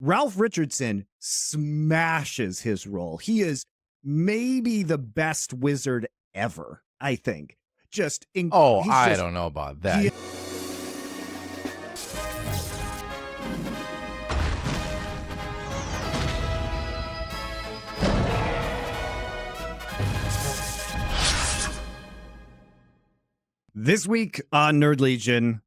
Ralph Richardson smashes his role. He is maybe the best wizard ever, I think. Oh, I don't know about that. This week on Nerd Legion,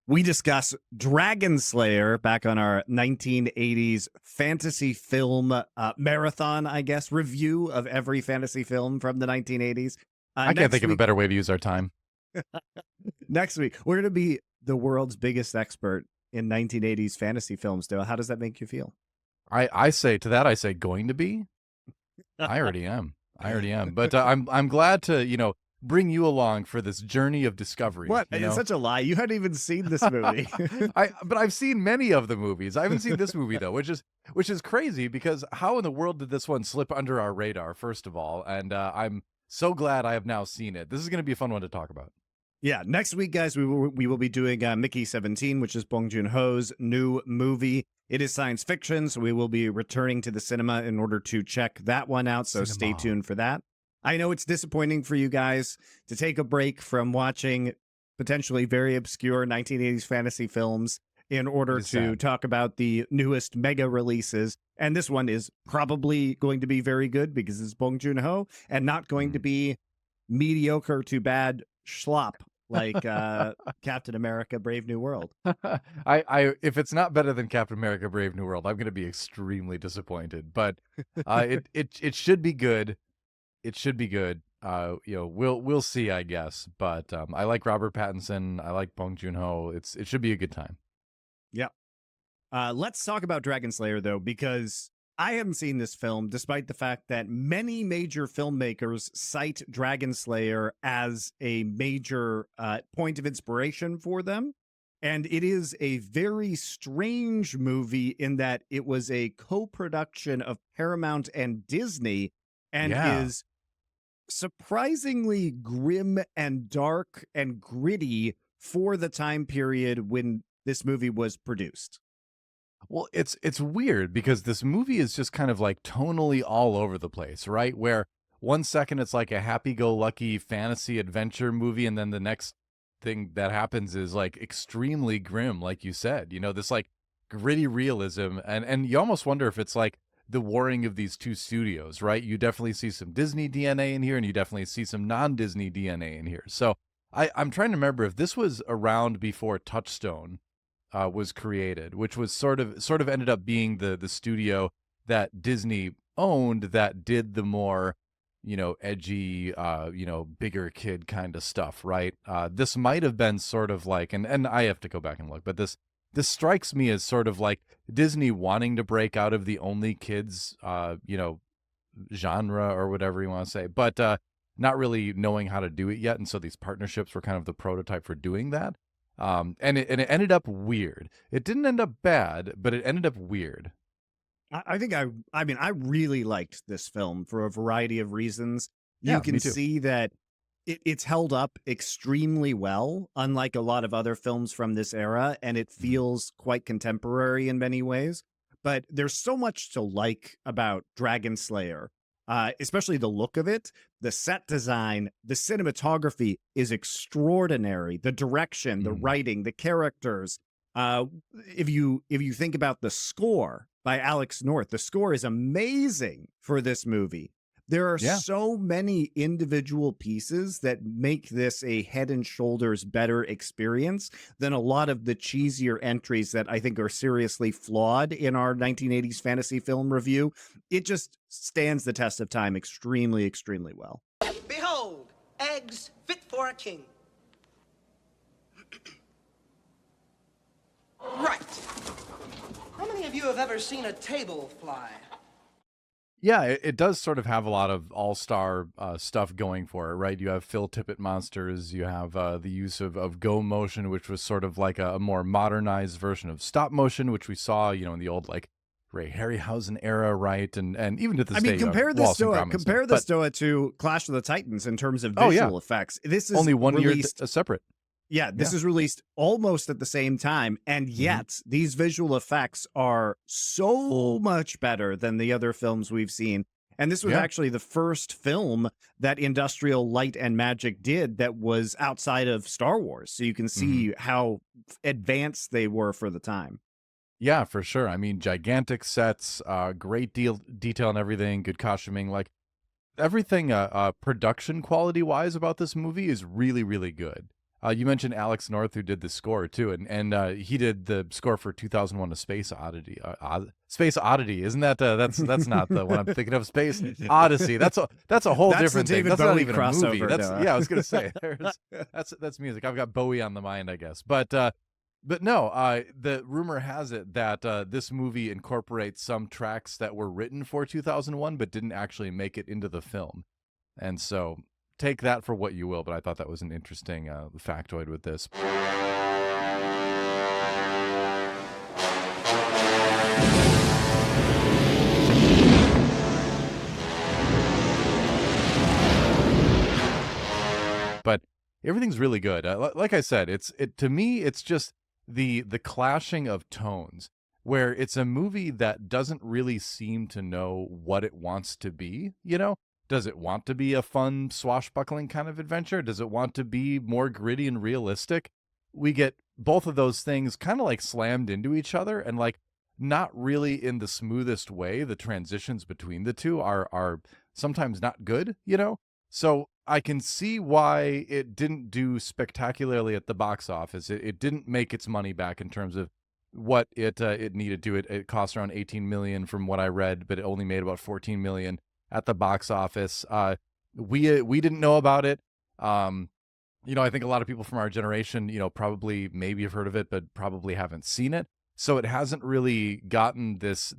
we discuss Dragonslayer back on our 1980s fantasy film marathon, I guess, review of every fantasy film from the 1980s. I can't think of a better way to use our time. Next week, we're going to be the world's biggest expert in 1980s fantasy films, Dale. How does that make you feel? I say going to be. I already am. But I'm glad to, bring you along for this journey of discovery. What? It's such a lie. You hadn't even seen this movie. But I've seen many of the movies. I haven't seen this movie though, which is crazy because how in the world did this one slip under our radar, first of all? And I'm so glad I have now seen it. This is going to be a fun one to talk about. Yeah, next week, guys, we will be doing Mickey 17, which is Bong Joon-ho's new movie. It is science fiction, so we will be returning to the cinema in order to check that one out, so stay tuned for that. I know it's disappointing for you guys to take a break from watching potentially very obscure 1980s fantasy films in order to talk about the newest mega releases. And this one is probably going to be very good because it's Bong Joon-ho and not going to be mediocre to bad schlop like Captain America Brave New World. If it's not better than Captain America Brave New World, I'm going to be extremely disappointed. But it should be good. It should be good. We'll see, I guess. But I like Robert Pattinson. I like Bong Joon-ho. It should be a good time. Yeah. Let's talk about Dragonslayer, though, because I haven't seen this film, despite the fact that many major filmmakers cite Dragonslayer as a major point of inspiration for them. And it is a very strange movie in that it was a co-production of Paramount and Disney and is surprisingly grim and dark and gritty for the time period when this movie was produced. Well, it's weird because this movie is just kind of like tonally all over the place, right? Where one second it's like a happy-go-lucky fantasy adventure movie, and then the next thing that happens is like extremely grim, like you said. This like gritty realism, and you almost wonder if it's like the warring of these two studios, right? You definitely see some Disney DNA in here, and you definitely see some non-Disney DNA in here. So I'm trying to remember if this was around before Touchstone was created, which was sort of ended up being the studio that Disney owned that did the more, edgy, bigger kid kind of stuff, right? This might have been sort of like, and I have to go back and look, but this strikes me as sort of like Disney wanting to break out of the only kids, genre or whatever you want to say, but not really knowing how to do it yet. And so these partnerships were kind of the prototype for doing that. And it ended up weird. It didn't end up bad, but it ended up weird. I think I really liked this film for a variety of reasons. You can see that it's held up extremely well, unlike a lot of other films from this era, and it feels quite contemporary in many ways. But there's so much to like about Dragonslayer, especially the look of it, the set design, the cinematography is extraordinary. The direction, the writing, the characters. If you think about the score by Alex North, the score is amazing for this movie. There are so many individual pieces that make this a head and shoulders better experience than a lot of the cheesier entries that I think are seriously flawed in our 1980s fantasy film review. It just stands the test of time extremely, extremely well. Behold, eggs fit for a king. Right. How many of you have ever seen a table fly? Yeah, it does sort of have a lot of all-star stuff going for it, right? You have Phil Tippett monsters, you have the use of go motion, which was sort of like a more modernized version of stop motion, which we saw, in the old like Ray Harryhausen era, right? And even to this day, compare this to Clash of the Titans in terms of visual effects. This is only 1 year released separate. Yeah, this Yeah. is released almost at the same time, and Hmm. yet these visual effects are so much better than the other films we've seen. And this was Yeah. actually the first film that Industrial Light and Magic did that was outside of Star Wars. So you can Hmm. see how advanced they were for the time. Yeah, for sure. I mean, gigantic sets, great detail and everything, good costuming, like everything production quality wise about this movie is really, really good. You mentioned Alex North, who did the score too, and he did the score for 2001: A Space Oddity. Space Oddity, isn't that that's not the one I'm thinking of? Space Odyssey. That's a whole That's the different thing. David That's not Bowie even a movie. crossover, That's Noah. yeah. I was gonna say that's music. I've got Bowie on the mind, I guess, but no, the rumor has it that this movie incorporates some tracks that were written for 2001 but didn't actually make it into the film. And so take that for what you will, but I thought that was an interesting factoid with this. But everything's really good. Like I said, to me it's just the clashing of tones where it's a movie that doesn't really seem to know what it wants to be, you know? Does it want to be a fun swashbuckling kind of adventure? Does it want to be more gritty and realistic? We get both of those things kind of like slammed into each other, and like not really in the smoothest way. The transitions between the two are sometimes not good, you know? So I can see why it didn't do spectacularly at the box office. It didn't make its money back in terms of what it needed to. It cost around 18 million from what I read, but it only made about 14 million at the box office. We didn't know about it. I think a lot of people from our generation, probably maybe have heard of it, but probably haven't seen it. So it hasn't really gotten this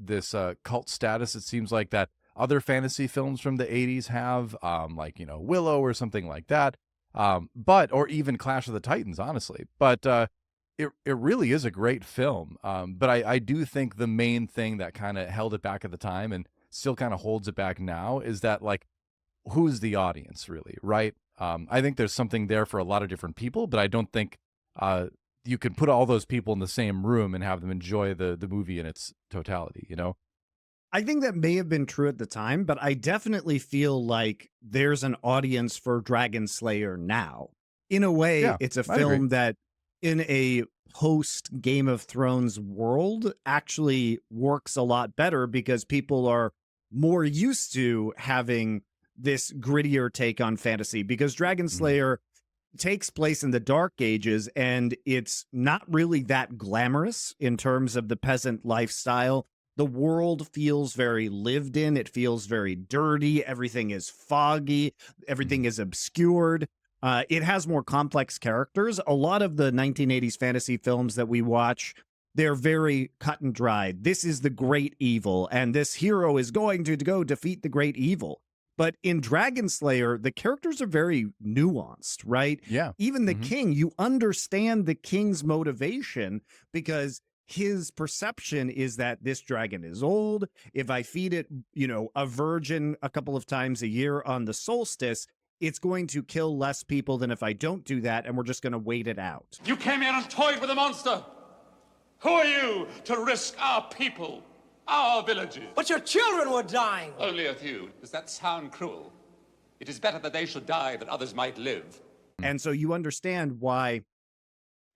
cult status. It seems like that other fantasy films from the 80s have, like Willow or something like that. Or even Clash of the Titans, honestly. But it really is a great film. But I do think the main thing that kind of held it back at the time and still kind of holds it back now is that, like, who's the audience really, right? I think there's something there for a lot of different people, but I don't think you can put all those people in the same room and have them enjoy the movie in its totality, you know? I think that may have been true at the time, but I definitely feel like there's an audience for Dragonslayer now. In a way, Yeah, it's a I'd agree. film that, in a post Game of Thrones world, actually works a lot better because people are more used to having this grittier take on fantasy. Because Mhm. Dragonslayer takes place in the Dark Ages, and it's not really that glamorous in terms of the peasant lifestyle. The world feels very lived in. It feels very dirty. Everything is foggy. Mhm. Everything is obscured. It has more complex characters. A lot of the 1980s fantasy films that we watch, they're very cut and dried. This is the great evil, and this hero is going to go defeat the great evil. But in Dragon Slayer, the characters are very nuanced, right? Yeah. Even the Mhm. king, you understand the king's motivation because his perception is that this dragon is old. If I feed it, a virgin a couple of times a year on the solstice, it's going to kill less people than if I don't do that, and we're just going to wait it out. You came here and toyed with a monster. Who are you to risk our people, our villages? But your children were dying. Only a few. Does that sound cruel? It is better that they should die that others might live. And so you understand why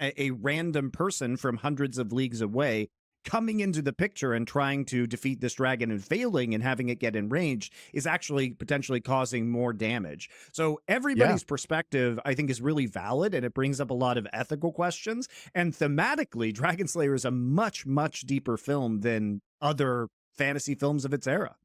a random person from hundreds of leagues away coming into the picture and trying to defeat this dragon and failing and having it get enraged is actually potentially causing more damage. So Yeah. everybody's perspective, I think, is really valid, and it brings up a lot of ethical questions. And thematically, Dragon Slayer is a much, much deeper film than other fantasy films of its era.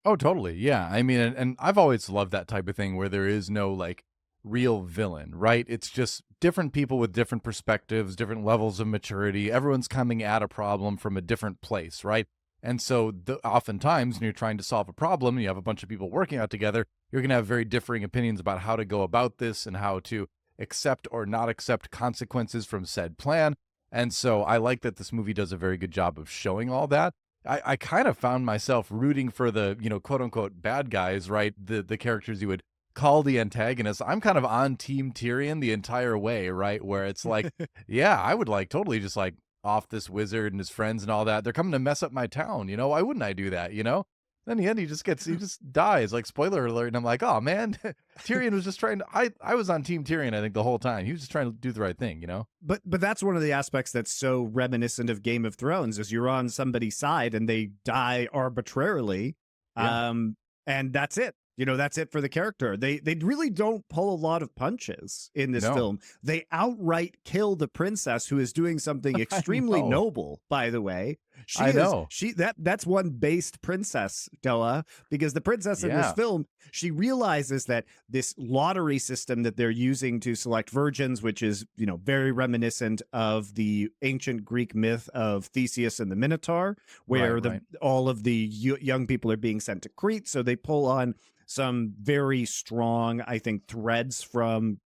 Oh, totally. Yeah. I mean, and I've always loved that type of thing where there is no like real villain, right? It's just different people with different perspectives, different levels of maturity. Everyone's coming at a problem from a different place, right? And so oftentimes when you're trying to solve a problem, you have a bunch of people working out together, you're going to have very differing opinions about how to go about this and how to accept or not accept consequences from said plan. And so I like that this movie does a very good job of showing all that. I kind of found myself rooting for the, quote unquote bad guys, right? The characters you would call the antagonist, I'm kind of on Team Tyrion the entire way, right? Where it's like, yeah, I would like totally just like off this wizard and his friends and all that. They're coming to mess up my town, you know? Why wouldn't I do that, you know? Then in the end, he just dies, like spoiler alert. And I'm like, oh man, Tyrion was just trying to, I was on Team Tyrion, I think, the whole time. He was just trying to do the right thing, you know? But that's one of the aspects that's so reminiscent of Game of Thrones is you're on somebody's side and they die arbitrarily. Yeah. And that's it. You know, that's it for the character. They really don't pull a lot of punches in this No. film. They outright kill the princess, who is doing something extremely noble, by the way. That's one based princess, Doa, because the princess in this film, she realizes that this lottery system that they're using to select virgins, which is, you know, very reminiscent of the ancient Greek myth of Theseus and the Minotaur, where all of the young people are being sent to Crete. So they pull on some very strong, I think, threads from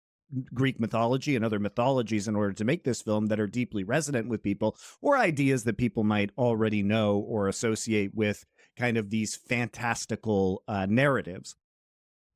Greek mythology and other mythologies in order to make this film that are deeply resonant with people, or ideas that people might already know or associate with kind of these fantastical narratives.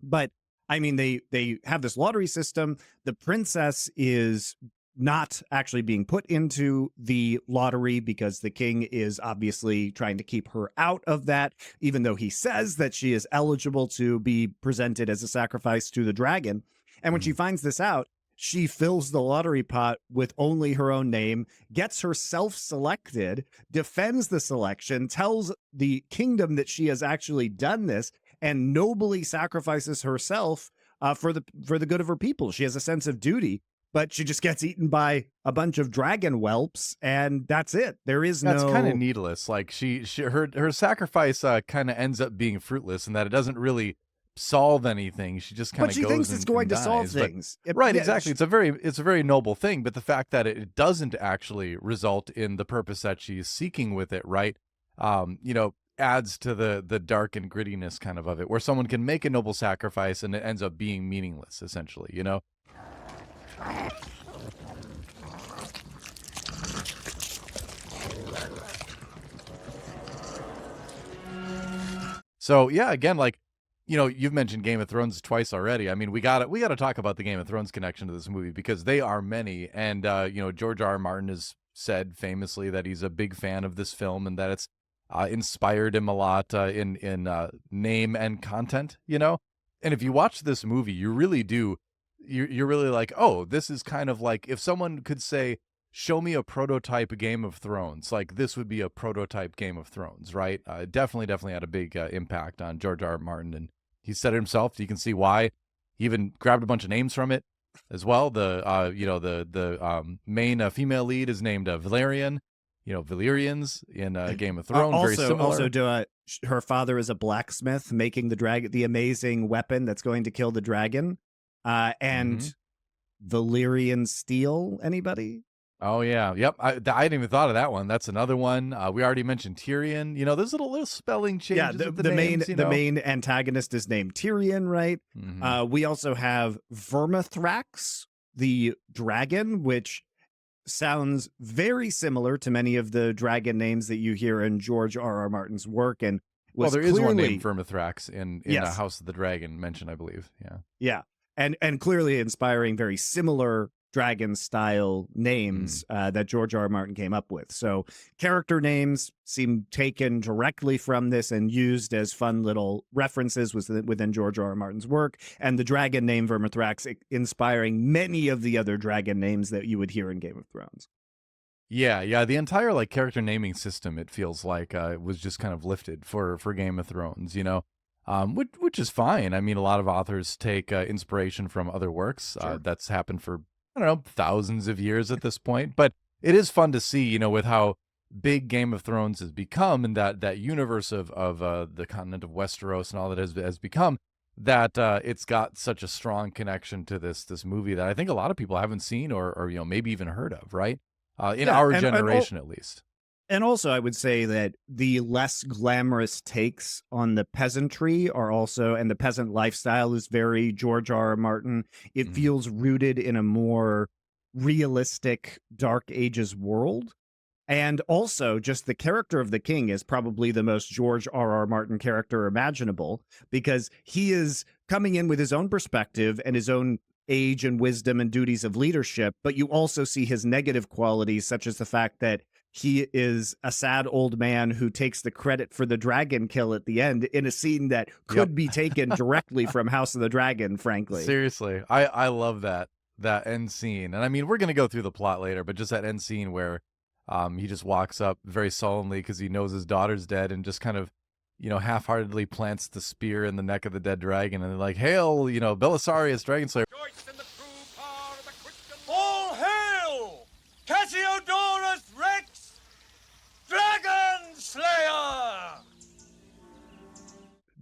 But I mean, they have this lottery system. The princess is not actually being put into the lottery because the king is obviously trying to keep her out of that, even though he says that she is eligible to be presented as a sacrifice to the dragon. And when she finds this out, she fills the lottery pot with only her own name, gets herself selected, defends the selection, tells the kingdom that she has actually done this, and nobly sacrifices herself for the good of her people. She has a sense of duty, but she just gets eaten by a bunch of dragon whelps, and that's it. That's kind of needless. Like her sacrifice kind of ends up being fruitless, in that it doesn't really solve anything. She just kind of goes. But she thinks it's going to solve dies. things, right? Exactly. It's a very noble thing, but the fact that it doesn't actually result in the purpose that she's seeking with it, right? You know, adds to the dark and grittiness kind of it, where someone can make a noble sacrifice and it ends up being meaningless, essentially. You know. So yeah, again, like, you know, you've mentioned Game of Thrones twice already. I mean, we got to talk about the Game of Thrones connection to this movie, because they are many. And you know, George R.R. Martin has said famously that he's a big fan of this film and that it's inspired him a lot in name and content. You know, and if you watch this movie, you really do. You're really like, oh, this is kind of like if someone could say, show me a prototype Game of Thrones, like this would be a prototype Game of Thrones, right? Definitely had a big impact on George R.R. Martin, and he said it himself. You can see why. He even grabbed a bunch of names from it as well. The you know, the main female lead is named Valerian. You know, Valyrians in Game of Thrones. Very similar. Also, her father is a blacksmith making the amazing weapon that's going to kill the dragon. And Valyrian steel, anybody? Oh yeah, yep. I hadn't even thought of that one. That's another one. We already mentioned Tyrion. You know, there's little spelling changes. Yeah, the main antagonist is named Tyrion, right? We also have Vermithrax, the dragon, which sounds very similar to many of the dragon names that you hear in George R.R. Martin's work. And there is one named Vermithrax in House of the Dragon mentioned, I believe. Yeah. And clearly inspiring very similar dragon style names that George R.R. Martin came up with. So character names seem taken directly from this and used as fun little references within George R.R. Martin's work. And the dragon name Vermithrax inspiring many of the other dragon names that you would hear in Game of Thrones. Yeah. The entire like character naming system, it feels like was just kind of lifted for Game of Thrones, you know. Which is fine. I mean, a lot of authors take inspiration from other works. Sure. That's happened for, I don't know, thousands of years at this point. But it is fun to see, you know, with how big Game of Thrones has become, and that universe of the continent of Westeros and all that has become, that it's got such a strong connection to this movie that I think a lot of people haven't seen or you know, maybe even heard of, right? In our generation, at least. And also, I would say that the less glamorous takes on the peasantry are also, and the peasant lifestyle is very George R.R. Martin. It feels rooted in a more realistic Dark Ages world. And also, just the character of the king is probably the most George R.R. Martin character imaginable, because he is coming in with his own perspective and his own age and wisdom and duties of leadership. But you also see his negative qualities, such as the fact that he is a sad old man who takes the credit for the dragon kill at the end in a scene that could be taken directly from House of the Dragon, frankly. Seriously, I love that end scene. And I mean, we're going to go through the plot later, but just that end scene where he just walks up very solemnly because he knows his daughter's dead and just kind of, half-heartedly plants the spear in the neck of the dead dragon. And they're like, hail, Belisarius, Dragonslayer. All hail! Cassiodorus Rex, Dragonslayer!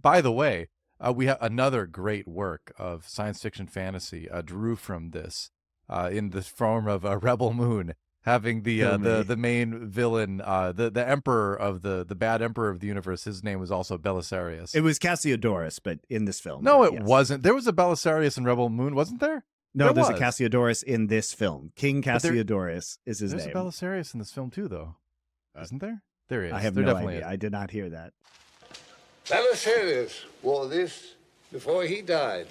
By the way, we have another great work of science fiction fantasy drew from this in the form of Rebel Moon, having the main villain, the emperor of the bad emperor of the universe. His name was also Belisarius. It was Cassiodorus, but in this film. No, it wasn't. There was a Belisarius in Rebel Moon, wasn't there? No, there's a Cassiodorus in this film. King Cassiodorus is his name. There's a Belisarius in this film too, though. Isn't there? There is. I have no idea. I did not hear that. Belisarius wore this before he died.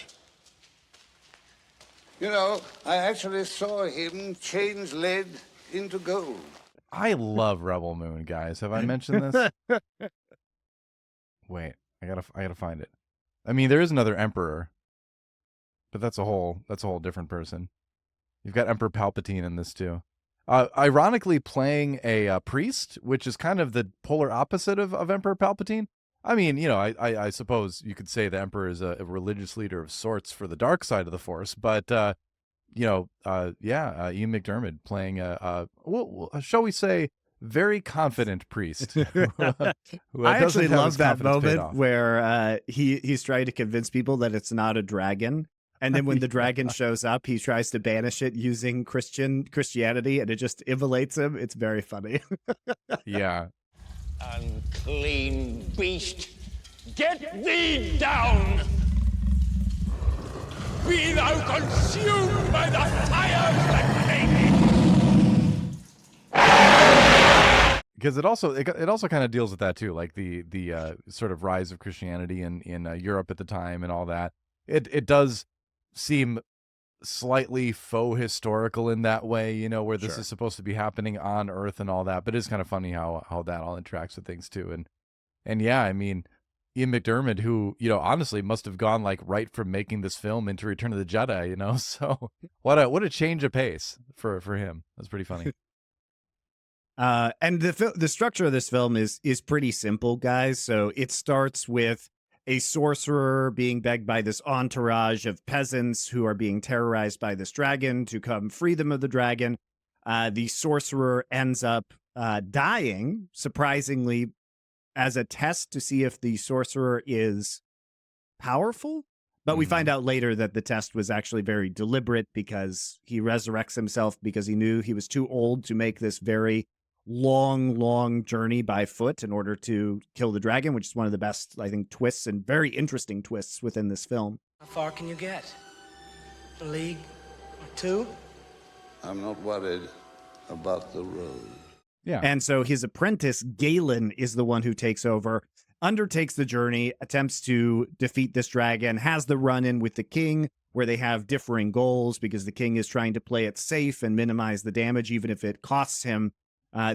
You know, I actually saw him change lead into gold. I love Rebel Moon, guys. Have I mentioned this? Wait, I gotta find it. I mean, there is another emperor, but that's a whole different person. You've got Emperor Palpatine in this too. Ironically, playing a priest, which is kind of the polar opposite of Emperor Palpatine. I mean, I suppose you could say the Emperor is a religious leader of sorts for the dark side of the Force, but Ian McDiarmid playing shall we say, very confident priest. who I actually love that moment where he's trying to convince people that it's not a dragon. And then when the dragon shows up, he tries to banish it using Christianity, and it just immolates him. It's very funny. Yeah. Unclean beast, get thee down! Be thou consumed by the fires that made thee! Because it also kind of deals with that too, like the sort of rise of Christianity in Europe at the time and all that. It does seem slightly faux historical in that way, where this is supposed to be happening on Earth and all that, but it's kind of funny how that all interacts with things too. And yeah, I mean, Ian McDiarmid, who, honestly must have gone like right from making this film into Return of the Jedi, so what a change of pace for him. That's pretty funny. And the structure of this film is pretty simple, guys. So it starts with a sorcerer being begged by this entourage of peasants who are being terrorized by this dragon to come free them of the dragon. The sorcerer ends up dying, surprisingly, as a test to see if the sorcerer is powerful. But we find out later that the test was actually very deliberate, because he resurrects himself because he knew he was too old to make this very long journey by foot in order to kill the dragon, which is one of the best, I think, twists and very interesting twists within this film. How far can you get? A league or two? I'm not worried about the road. Yeah. And so his apprentice, Galen, is the one who takes over, undertakes the journey, attempts to defeat this dragon, has the run-in with the king, where they have differing goals, because the king is trying to play it safe and minimize the damage, even if it costs him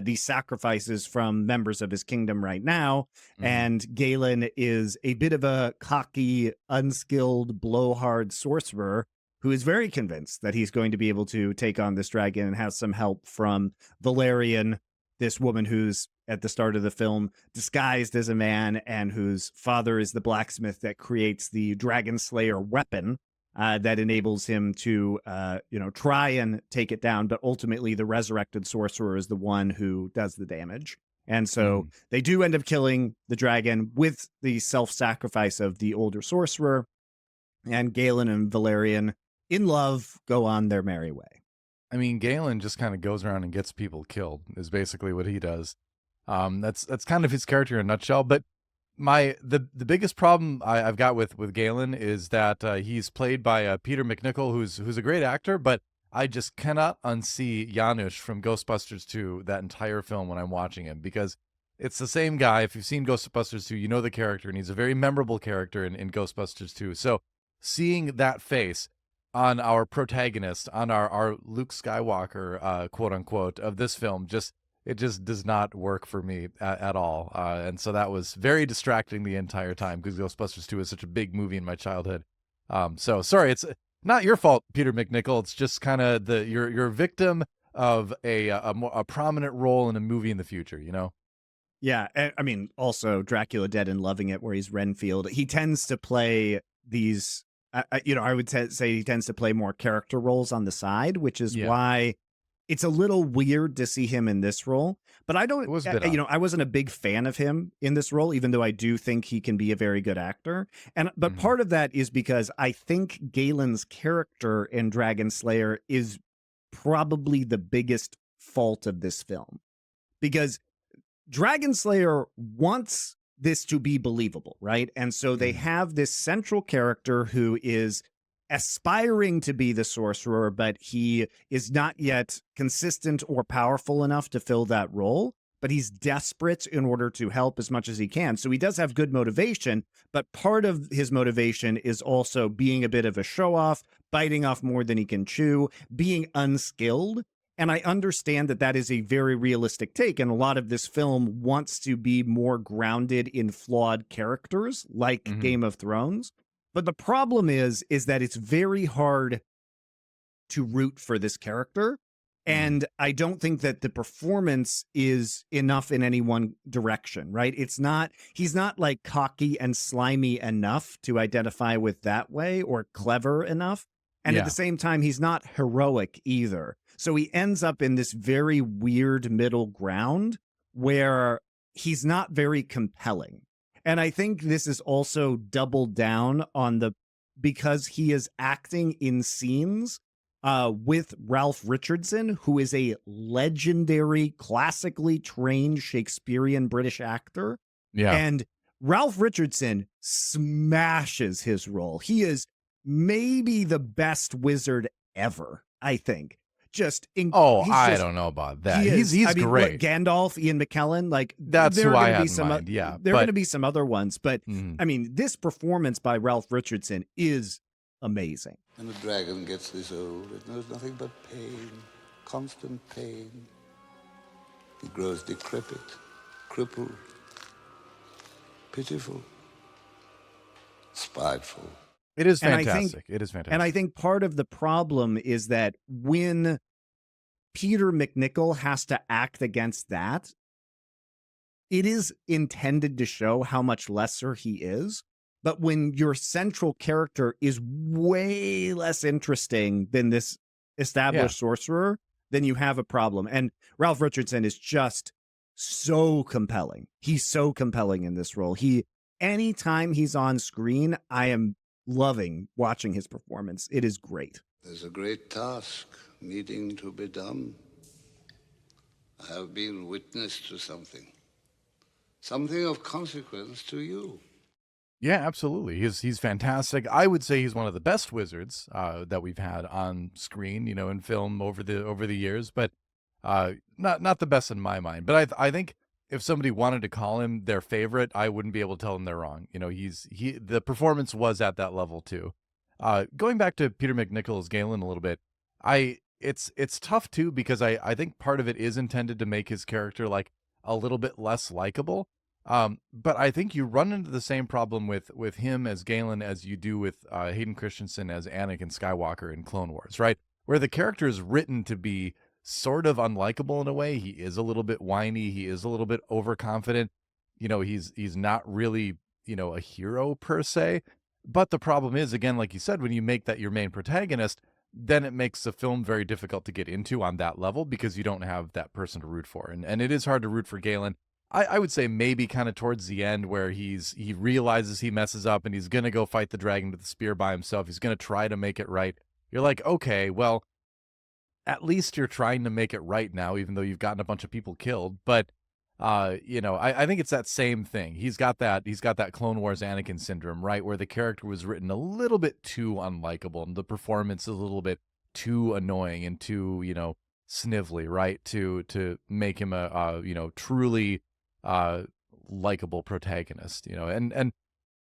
these sacrifices from members of his kingdom right now. And Galen is a bit of a cocky, unskilled, blowhard sorcerer who is very convinced that he's going to be able to take on this dragon, and has some help from Valerian, this woman who's at the start of the film disguised as a man, and whose father is the blacksmith that creates the Dragonslayer weapon that enables him to, try and take it down. But ultimately, the resurrected sorcerer is the one who does the damage. And so they do end up killing the dragon with the self-sacrifice of the older sorcerer. And Galen and Valerian, in love, go on their merry way. I mean, Galen just kind of goes around and gets people killed, is basically what he does. That's kind of his character in a nutshell. But the biggest problem I've got with Galen is that he's played by Peter McNichol, who's a great actor, but I just cannot unsee Janusz from Ghostbusters 2 that entire film when I'm watching him, because it's the same guy. If you've seen Ghostbusters 2, you know the character, and he's a very memorable character in Ghostbusters 2. So seeing that face on our protagonist, on our Luke Skywalker, quote unquote, of this film, it just does not work for me at all. And so that was very distracting the entire time, because Ghostbusters 2 is such a big movie in my childhood. So sorry, it's not your fault, Peter McNichol. It's just kind of you're a victim of a prominent role in a movie in the future, you know? Yeah, I mean, also Dracula Dead and Loving It, where he's Renfield. He tends to play these, I would say he tends to play more character roles on the side, which is why it's a little weird to see him in this role. But I don't, I wasn't a big fan of him in this role, even though I do think he can be a very good actor. But part of that is because I think Galen's character in Dragonslayer is probably the biggest fault of this film, because Dragonslayer wants this to be believable, right? And so they have this central character who is aspiring to be the sorcerer, but he is not yet consistent or powerful enough to fill that role. But he's desperate in order to help as much as he can. So he does have good motivation, but part of his motivation is also being a bit of a show-off, biting off more than he can chew, being unskilled. And I understand that that is a very realistic take, and a lot of this film wants to be more grounded in flawed characters, like Game of Thrones. But the problem is that it's very hard to root for this character, and I don't think that the performance is enough in any one direction, right? He's not like cocky and slimy enough to identify with that way, or clever enough. And at the same time, he's not heroic either. So he ends up in this very weird middle ground where he's not very compelling. And I think this is also doubled down on because he is acting in scenes with Ralph Richardson, who is a legendary, classically trained Shakespearean British actor. Yeah. And Ralph Richardson smashes his role. He is maybe the best wizard ever, I think. I don't know about that. He's great. Gandalf, Ian McKellen, that's who I had in mind. Yeah, there are going to be some other ones, but I mean, this performance by Ralph Richardson is amazing. When a dragon gets this old, it knows nothing but pain, constant pain. It grows decrepit, crippled, pitiful, spiteful. It is fantastic. It is fantastic. And I think part of the problem is that when Peter McNichol has to act against that, it is intended to show how much lesser he is. But when your central character is way less interesting than this established sorcerer, then you have a problem. And Ralph Richardson is just so compelling. He's so compelling in this role. Anytime he's on screen, I am loving watching his performance. It is great. There's a great task needing to be done. I have been witness to something of consequence to you. Yeah, absolutely. He's fantastic. I would say he's one of the best wizards that we've had on screen, in film over the years, but not the best in my mind. But I think if somebody wanted to call him their favorite, I wouldn't be able to tell them they're wrong. The performance was at that level too. Going back to Peter McNichol's Galen a little bit, it's tough too, because I think part of it is intended to make his character like a little bit less likable. But I think you run into the same problem with him as Galen as you do with Hayden Christensen as Anakin Skywalker in Clone Wars, right? Where the character is written to be sort of unlikable in a way. He is a little bit whiny. He is a little bit overconfident. He's not really, a hero per se. But the problem is, again, like you said, when you make that your main protagonist, then it makes the film very difficult to get into on that level, because you don't have that person to root for. And it is hard to root for Galen. I would say maybe kind of towards the end, where he realizes he messes up and he's going to go fight the dragon with the spear by himself. He's going to try to make it right. You're like, okay, well, at least you're trying to make it right now, even though you've gotten a bunch of people killed. But, I think it's that same thing. He's got that Clone Wars Anakin syndrome, right? Where the character was written a little bit too unlikable and the performance is a little bit too annoying and too, snivelly, right? To make him a truly likable protagonist, and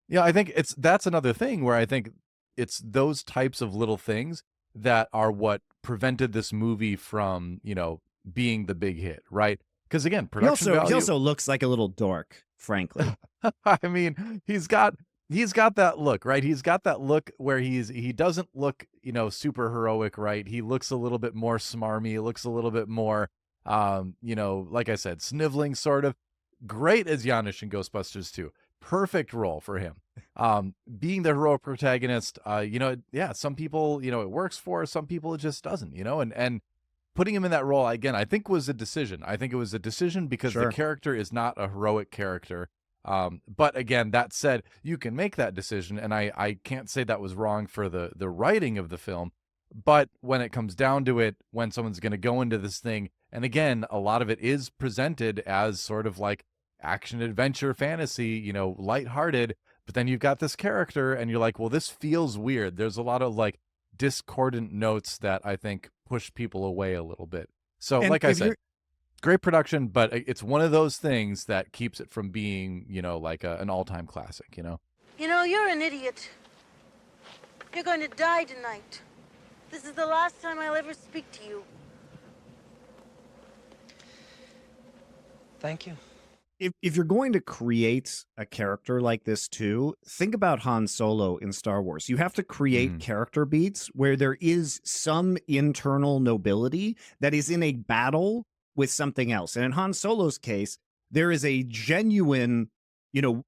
yeah, I think that's another thing where I think it's those types of little things that are what prevented this movie from, being the big hit, right? Because again, production He value. also looks like a little dork, frankly. I mean, he's got that look, right? He's got that look where he doesn't look, super heroic, right? He looks a little bit more smarmy. He looks a little bit more, like I said, sniveling sort of. Great as Janusz in Ghostbusters 2. Perfect role for him. Being the heroic protagonist, yeah, some people, it works for, some people it just doesn't, and putting him in that role, again, I think was a decision. I think it was a decision because the character is not a heroic character. But again, that said, you can make that decision, and I can't say that was wrong for the writing of the film. But when it comes down to it, when someone's going to go into this thing, and again, a lot of it is presented as sort of like action adventure fantasy, lighthearted, but then you've got this character and you're like, well, this feels weird. There's a lot of like discordant notes that I think push people away a little bit. So like I said, great production, but it's one of those things that keeps it from being, like an all-time classic, You're an idiot. You're going to die tonight. This is the last time I'll ever speak to you. Thank you. If you're going to create a character like this too, think about Han Solo in Star Wars. You have to create character beats where there is some internal nobility that is in a battle with something else. And in Han Solo's case, there is a genuine,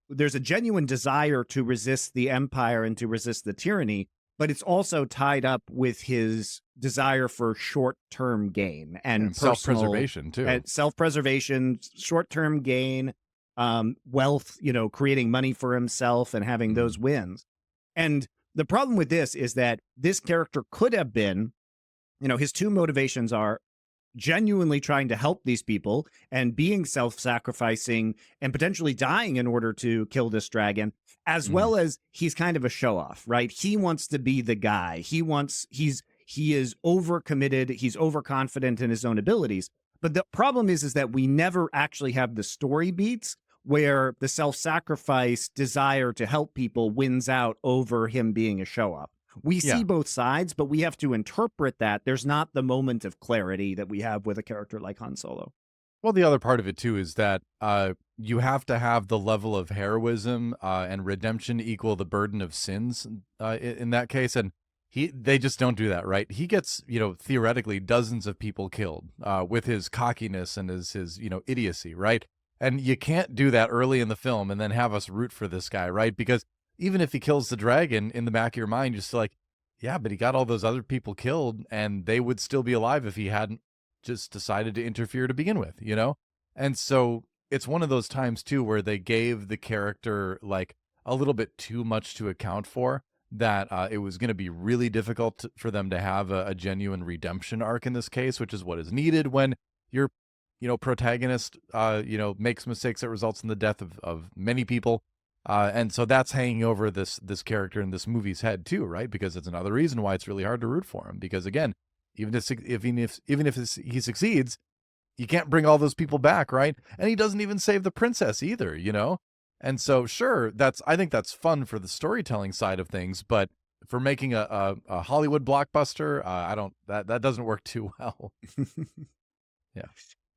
there's a genuine desire to resist the Empire and to resist the tyranny, but it's also tied up with his desire for short-term gain and self-preservation too. And self-preservation, short-term gain, wealth, creating money for himself and having those wins. And the problem with this is that this character could have been, his two motivations are genuinely trying to help these people and being self-sacrificing and potentially dying in order to kill this dragon, as well as he's kind of a show-off, right? He wants to be the guy. He is overcommitted. He's overconfident in his own abilities. But the problem is that we never actually have the story beats where the self-sacrifice desire to help people wins out over him being a show-off. We see both sides, but we have to interpret that. There's not the moment of clarity that we have with a character like Han Solo. Well, the other part of it too is that you have to have the level of heroism and redemption equal the burden of sins in that case, and they just don't do that, right? He gets, theoretically dozens of people killed with his cockiness and his idiocy, right? And you can't do that early in the film and then have us root for this guy, right? Because even if he kills the dragon, in the back of your mind, you're still like, yeah, but he got all those other people killed and they would still be alive if he hadn't just decided to interfere to begin with, And so it's one of those times too where they gave the character like a little bit too much to account for, that it was going to be really difficult for them to have a genuine redemption arc in this case, which is what is needed when your protagonist makes mistakes that results in the death of many people. And so that's hanging over this character in this movie's head too, right? Because it's another reason why it's really hard to root for him. Because again, even if he succeeds, you can't bring all those people back, right? And he doesn't even save the princess either, And so, sure, I think that's fun for the storytelling side of things, but for making a Hollywood blockbuster, that doesn't work too well. Yeah,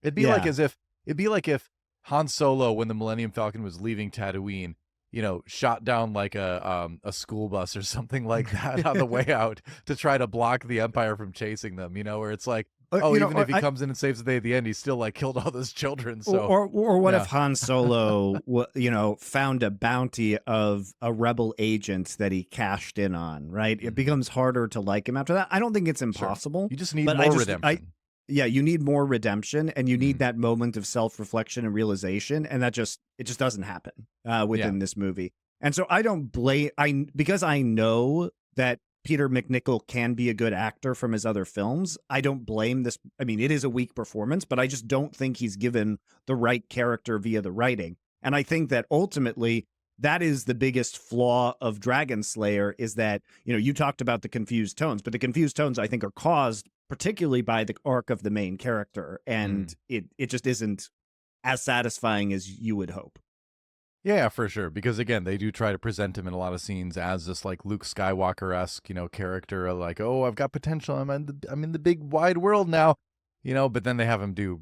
it'd be like if Han Solo, when the Millennium Falcon was leaving Tatooine, shot down like a school bus or something like that on the way out to try to block the Empire from chasing them, where it's like, even if he comes in and saves the day at the end, he's still like killed all those children. So, or what if Han Solo, found a bounty of a rebel agent that he cashed in on, right? It becomes harder to like him after that. I don't think it's impossible. Sure. You just need more redemption. You need more redemption, and you need that moment of self-reflection and realization, and it just doesn't happen within this movie. And so I don't blame because I know that Peter McNichol can be a good actor from his other films. I don't blame this. I mean, it is a weak performance, but I just don't think he's given the right character via the writing. And I think that ultimately that is the biggest flaw of Dragonslayer, is that, you talked about the confused tones, but the confused tones, I think, are caused particularly by the arc of the main character, and it just isn't as satisfying as you would hope. Yeah, for sure. Because again, they do try to present him in a lot of scenes as this like Luke Skywalker-esque, character, like, oh, I've got potential. I'm in the big wide world now, but then they have him do,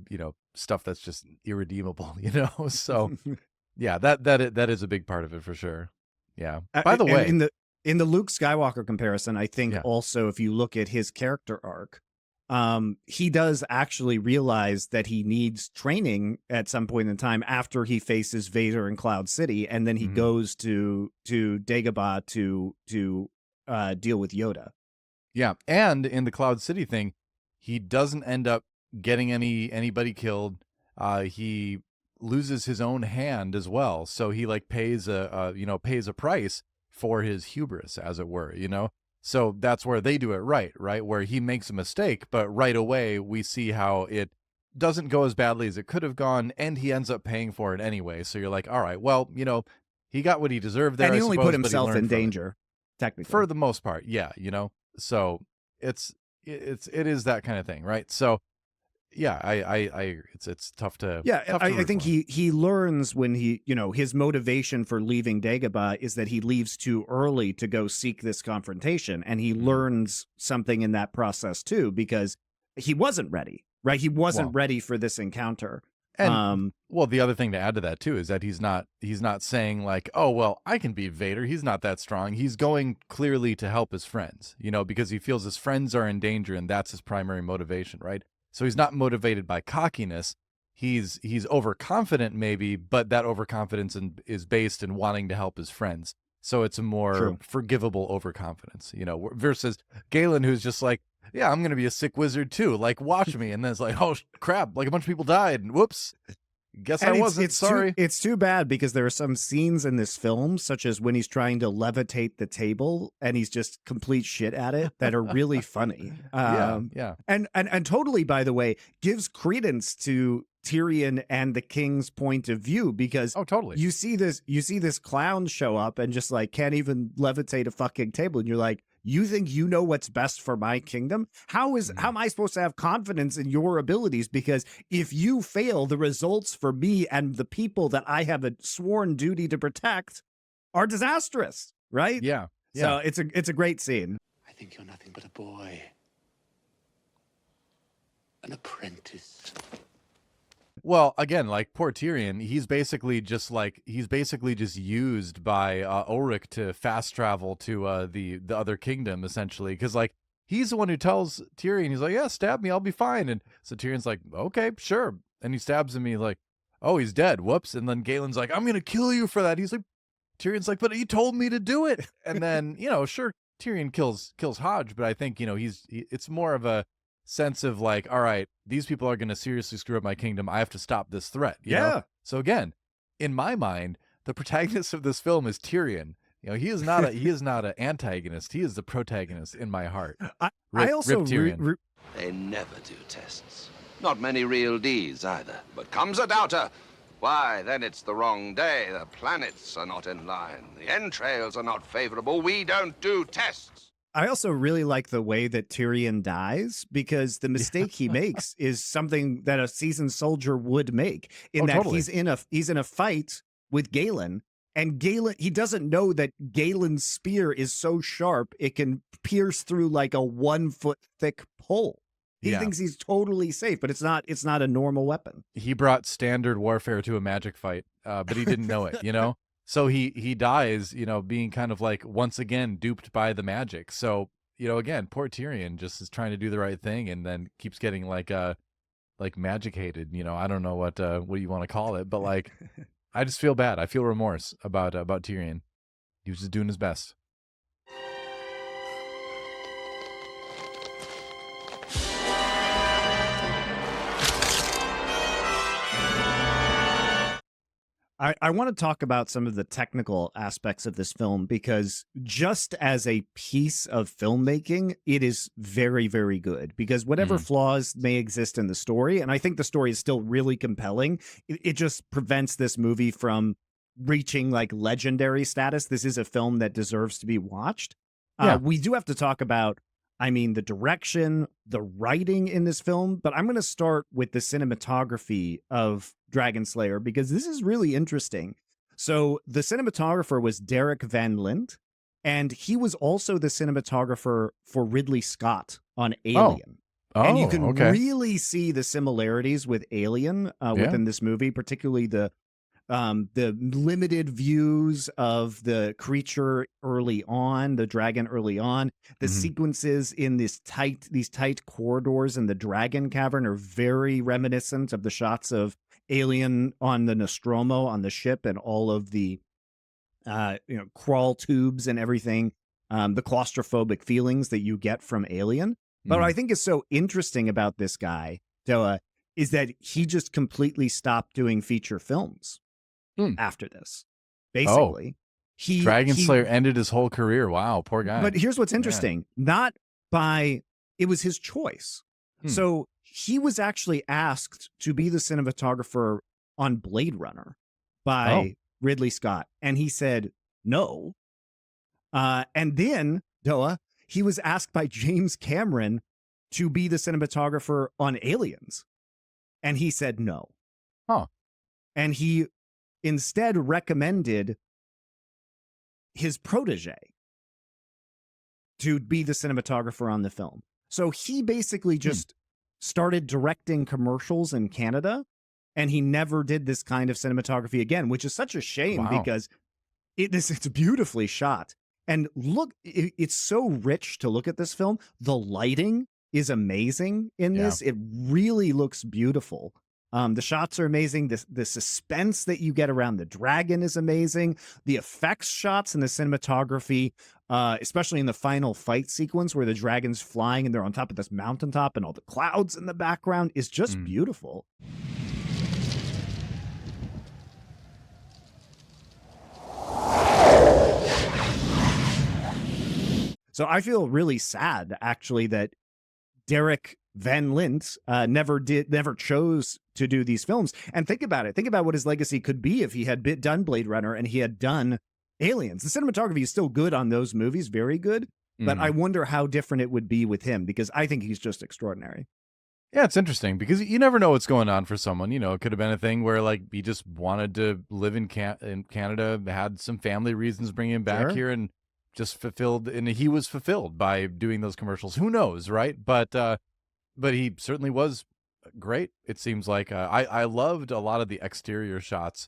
stuff that's just irredeemable, So yeah, that is a big part of it for sure. Yeah. By the way, in the Luke Skywalker comparison, I think also if you look at his character arc, he does actually realize that he needs training at some point in time after he faces Vader in Cloud City, and then he goes to Dagobah to deal with Yoda. Yeah, and in the Cloud City thing, he doesn't end up getting anybody killed. He loses his own hand as well, so he like pays a price for his hubris, as it were. So that's where they do it right, where he makes a mistake, but right away we see how it doesn't go as badly as it could have gone, and he ends up paying for it anyway. So you're like, all right, well, he got what he deserved there. And he I only suppose, put himself in danger, technically. For the most part, yeah, So it is that kind of thing, right? So yeah, I agree. It's tough to I think he learns when his motivation for leaving Dagobah is that he leaves too early to go seek this confrontation, and he learns something in that process too, because he wasn't ready, right? He wasn't ready for this encounter. And the other thing to add to that too is that he's not saying like, oh well, I can beat Vader. He's not that strong. He's going clearly to help his friends, because he feels his friends are in danger, and that's his primary motivation, right? So he's not motivated by cockiness. He's overconfident maybe, but that overconfidence is based in wanting to help his friends. So it's a more forgivable overconfidence, versus Galen, who's just like, yeah, I'm going to be a sick wizard too. Like, watch me. And then it's like, oh crap, like a bunch of people died, and whoops. Guess I wasn't. Sorry. It's too bad, because there are some scenes in this film, such as when he's trying to levitate the table and he's just complete shit at it, that are really funny. Yeah. And totally, by the way, gives credence to Tyrion and the king's point of view, because totally. You see this clown show up and just like can't even levitate a fucking table, and you're like, you think you know what's best for my kingdom? How am I supposed to have confidence in your abilities? Because if you fail, the results for me and the people that I have a sworn duty to protect are disastrous, right? Yeah. So it's a great scene. I think you're nothing but a boy. An apprentice. Well, again, like poor Tyrion, he's basically just used by Ulrich to fast travel to the other kingdom, essentially, because like he's the one who tells Tyrion, he's like, yeah, stab me, I'll be fine. And so Tyrion's like, okay, sure, and he stabs him. He's like, oh, he's dead. Whoops. And then Galen's like, I'm gonna kill you for that. He's like, Tyrion's like, but you told me to do it. And then sure, Tyrion kills Hodge, but I think it's more of a sense of like, all right, these people are going to seriously screw up my kingdom. I have to stop this threat. You know? So again, in my mind, the protagonist of this film is Tyrion. He is not an antagonist. He is the protagonist in my heart. I also Tyrion. They never do tests. Not many real Ds either. But comes a doubter. Why, then it's the wrong day. The planets are not in line. The entrails are not favorable. We don't do tests. I also really like the way that Tyrion dies, because the mistake he makes is something that a seasoned soldier would make, in that totally. he's in a fight with Galen, and he doesn't know that Galen's spear is so sharp it can pierce through like a 1 foot thick pole. He thinks he's totally safe, but it's not a normal weapon. He brought standard warfare to a magic fight, but he didn't know it, So he dies, being kind of like once again duped by the magic. So, again, poor Tyrion just is trying to do the right thing and then keeps getting like magic hated. I don't know what you want to call it, but like I just feel bad. I feel remorse about Tyrion. He was just doing his best. I want to talk about some of the technical aspects of this film, because just as a piece of filmmaking, it is very, very good, because whatever flaws may exist in the story, and I think the story is still really compelling, it just prevents this movie from reaching like legendary status. This is a film that deserves to be watched. Yeah. We do have to talk about, I mean, the direction, the writing in this film, but I'm going to start with the cinematography of Dragonslayer because this is really interesting. So the cinematographer was Derek Vanlint, and he was also the cinematographer for Ridley Scott on Alien. And you can really see the similarities with Alien within this movie, particularly the limited views of the creature early on, the dragon early on, the sequences in these tight corridors in the dragon cavern are very reminiscent of the shots of Alien on the Nostromo on the ship and all of the crawl tubes and everything, the claustrophobic feelings that you get from Alien. But what I think is so interesting about this guy, Doa, is that he just completely stopped doing feature films after this. Basically, Dragonslayer ended his whole career. Wow, poor guy. But here's what's interesting: it was his choice. So he was actually asked to be the cinematographer on Blade Runner by Ridley Scott, and he said no. And then Doa, he was asked by James Cameron to be the cinematographer on Aliens, and he said no. And he instead recommended his protege to be the cinematographer on the film. So he basically just started directing commercials in Canada, and he never did this kind of cinematography again, which is such a shame because it's beautifully shot. And look, it's so rich to look at this film. The lighting is amazing in this. It really looks beautiful. The shots are amazing. The suspense that you get around the dragon is amazing. The effects shots and the cinematography, especially in the final fight sequence where the dragon's flying and they're on top of this mountaintop and all the clouds in the background is just beautiful. So I feel really sad, actually, that Derek Vanlint never chose to do these films. And think about it. Think about what his legacy could be if he had done Blade Runner and he had done Aliens. The cinematography is still good on those movies, very good. But I wonder how different it would be with him because I think he's just extraordinary. Yeah, it's interesting because you never know what's going on for someone. You know, it could have been a thing where like he just wanted to live in Canada, had some family reasons bringing him back here, and just fulfilled, and he was fulfilled by doing those commercials. Who knows, right? But he certainly was great. It seems like I loved a lot of the exterior shots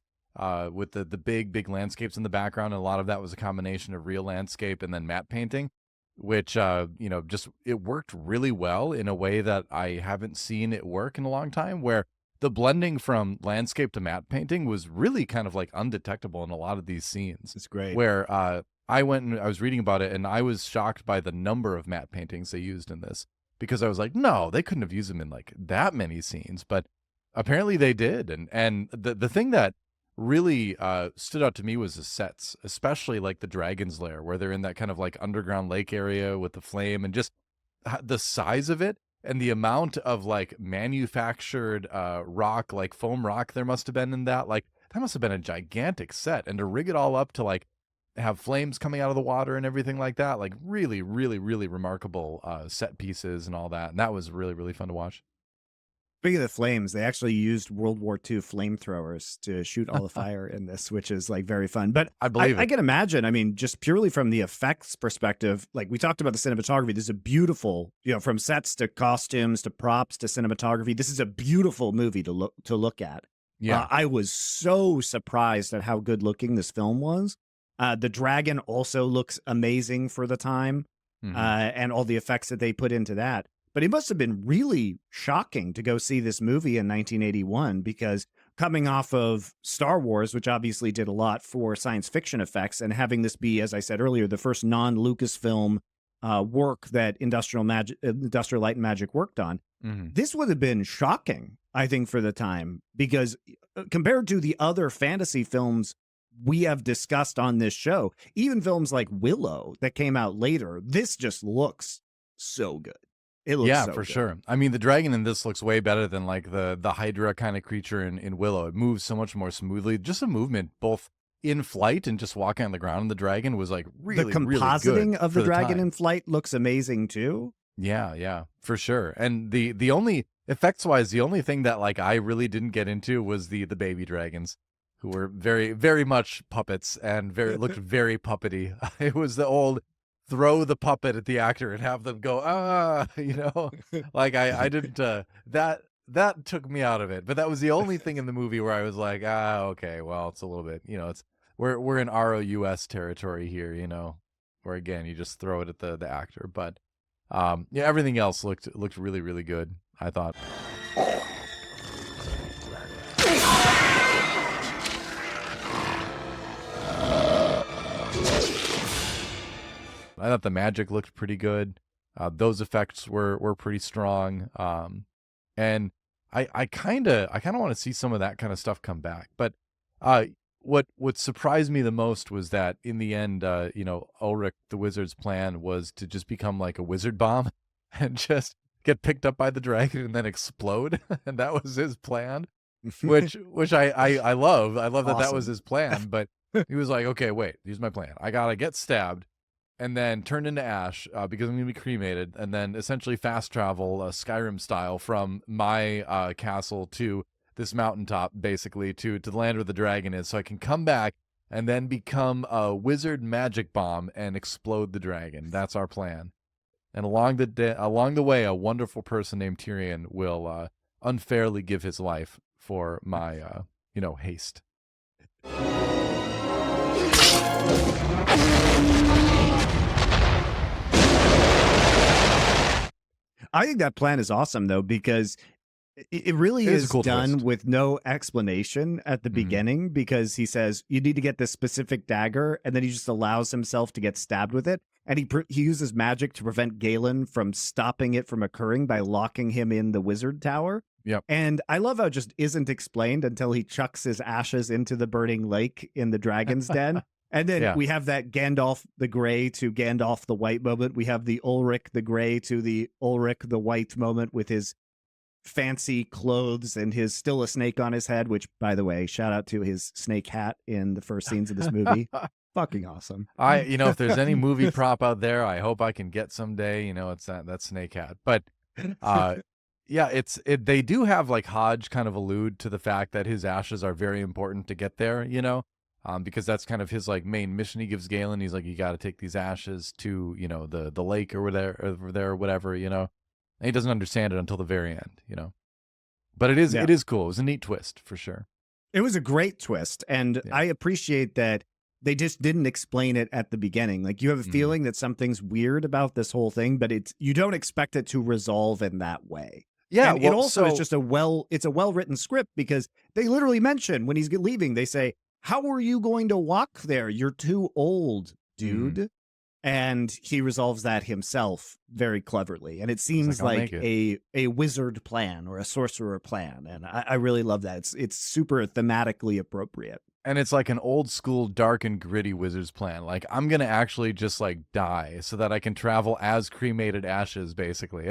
with the big landscapes in the background, and a lot of that was a combination of real landscape and then matte painting, which just it worked really well in a way that I haven't seen it work in a long time, where the blending from landscape to matte painting was really kind of like undetectable in a lot of these scenes. It's great. Where I went and I was reading about it, and I was shocked by the number of matte paintings they used in this, because I was like, no, they couldn't have used them in like that many scenes, but apparently they did. And the thing that really stood out to me was the sets, especially like the Dragon's Lair, where they're in that kind of like underground lake area with the flame, and just the size of it and the amount of like manufactured rock, like foam rock there must have been in that. Like that must have been a gigantic set, and to rig it all up to like have flames coming out of the water and everything like that, like really remarkable set pieces and all that. And that was really fun to watch. Speaking of the flames, they actually used World War II flamethrowers to shoot all the fire in this, which is like very fun. But I can imagine, I mean, just purely from the effects perspective, like we talked about the cinematography, this is a beautiful, from sets to costumes to props to cinematography. This is a beautiful movie to look at. Yeah. I was so surprised at how good looking this film was. The dragon also looks amazing for the time, and all the effects that they put into that. But it must have been really shocking to go see this movie in 1981, because coming off of Star Wars, which obviously did a lot for science fiction effects, and having this be, as I said earlier, the first non-Lucasfilm work that Industrial Light and Magic worked on, this would have been shocking, I think, for the time, because compared to the other fantasy films we have discussed on this show, even films like Willow that came out later, this just looks so good. It looks so for good. sure. I mean, the dragon in this looks way better than like the Hydra kind of creature in Willow. It moves so much more smoothly. Just a movement, both in flight and just walking on the ground on the dragon was like really, the really compositing good of the for dragon time. in flight looks amazing too. Yeah, for sure. And the only effects wise, the only thing that like I really didn't get into was the baby dragons, who were very, very much puppets and looked very puppety. It was the old throw the puppet at the actor and have them go, like I didn't that took me out of it. But that was the only thing in the movie where I was like, okay, well, it's a little bit, it's we're in ROUS territory here, where again you just throw it at the actor. But yeah, everything else looked really, really good, I thought. I thought the magic looked pretty good. Those effects were pretty strong. And I kind of want to see some of that kind of stuff come back. But what surprised me the most was that in the end, Ulrich the Wizard's plan was to just become like a wizard bomb and just get picked up by the dragon and then explode. And that was his plan, which I love. I love that that was his plan. But he was like, okay, wait, here's my plan. I gotta get stabbed and then turn into ash because I'm going to be cremated, and then essentially fast travel Skyrim style from my castle to this mountaintop, basically, to the land where the dragon is, so I can come back and then become a wizard magic bomb and explode the dragon. That's our plan. And along the way, a wonderful person named Tyrion will unfairly give his life for my, haste. I think that plan is awesome, though, because it really is cool done twist. with no explanation at the beginning, because he says, you need to get this specific dagger, and then he just allows himself to get stabbed with it. And he uses magic to prevent Galen from stopping it from occurring by locking him in the wizard tower. Yep. And I love how it just isn't explained until he chucks his ashes into the burning lake in the dragon's den. And then we have that Gandalf the Grey to Gandalf the White moment. We have the Ulrich the Grey to the Ulrich the White moment with his fancy clothes and his still a snake on his head, which, by the way, shout out to his snake hat in the first scenes of this movie. Fucking awesome. If there's any movie prop out there, I hope I can get someday, it's that snake hat. But yeah, they do have, like, Hodge kind of allude to the fact that his ashes are very important to get there, because that's kind of his like main mission he gives Galen. He's like, you got to take these ashes to, the lake or whatever, and he doesn't understand it until the very end, but it is cool. It was a neat twist for sure. It was a great twist. And I appreciate that they just didn't explain it at the beginning. Like, you have a feeling that something's weird about this whole thing, but you don't expect it to resolve in that way. Yeah. And it also is just it's a well-written script, because they literally mention when he's leaving, they say, how are you going to walk there? You're too old, dude. And he resolves that himself very cleverly. And it seems like a wizard plan or a sorcerer plan. And I really love that. It's super thematically appropriate. And it's like an old school, dark and gritty wizard's plan. Like, I'm going to actually just like die so that I can travel as cremated ashes, basically.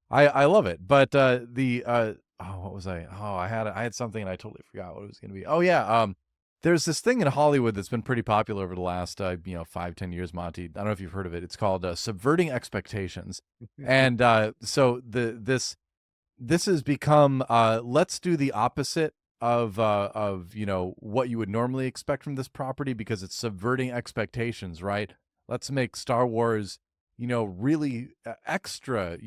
I love it. But what was I? Oh, I had something and I totally forgot what it was going to be. Oh yeah. There's this thing in Hollywood that's been pretty popular over the last, 5-10 years, Monty. I don't know if you've heard of it. It's called Subverting Expectations. And so this has become, let's do the opposite of what you would normally expect from this property, because it's subverting expectations, right? Let's make Star Wars, really extra,